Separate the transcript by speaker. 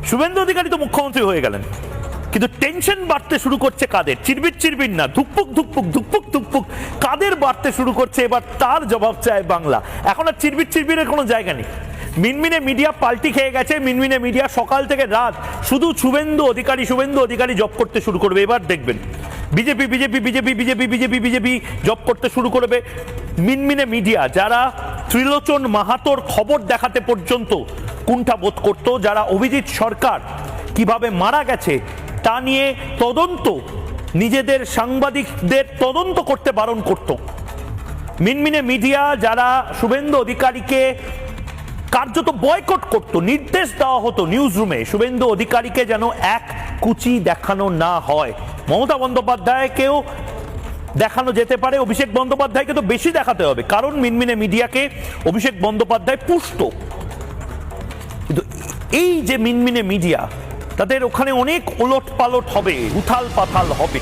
Speaker 1: শুভেন্দু অধিকারী তো মুখ্যমন্ত্রী হয়ে গেলেন, কিন্তু টেনশন বাড়তে শুরু করছে কাদের? চিরবির চিরবির না, ধুকপুক ধুকপুক ধুকপুক ধুকপুক কাদের বাড়তে শুরু করছে? এবার তার জবাব চায় বাংলা। এখন আর চিরবির চিরবিরের কোনো জায়গা নেই। মিনমিনে মিডিয়া পাল্টি খেয়ে গেছে। মিনমিনে মিডিয়া সকাল থেকে রাত শুধু শুভেন্দু অধিকারী জব করতে শুরু করবে। এবার দেখবেন BJP BJP BJP BJP BJP BJP job করতে শুরু করবে। মিনমিনে মিডিয়া যারা ত্রিলোচন মাহাতোর খবর দেখাতে পর্যন্ত কুণ্ঠা বোধ করতো, যারা অভিজিৎ সরকার কিভাবে মারা গেছে তা নিয়ে তদন্ত, নিজেদের সাংবাদিকদের তদন্ত করতে বারণ করত, মিনমিনে মিডিয়া যারা শুভেন্দু অধিকারীকে কার্যত বয়কট করত, নির্দেশ দেওয়া হতো নিউজ রুমে শুভেন্দু অধিকারীকে যেন এক কুচি দেখানো না হয়। মমতা বন্দ্যোপাধ্যায়কেও দেখানো যেতে পারে, অভিষেক বন্দ্যোপাধ্যায়কে তো বেশি দেখাতে হবে, কারণ মিনমিনে মিডিয়াকে অভিষেক বন্দ্যোপাধ্যায় পুষ্ট। কিন্তু এই যে মিনমিনে মিডিয়া, তাদের ওখানে অনেক ওলট পালট হবে, উথাল পাথাল হবে।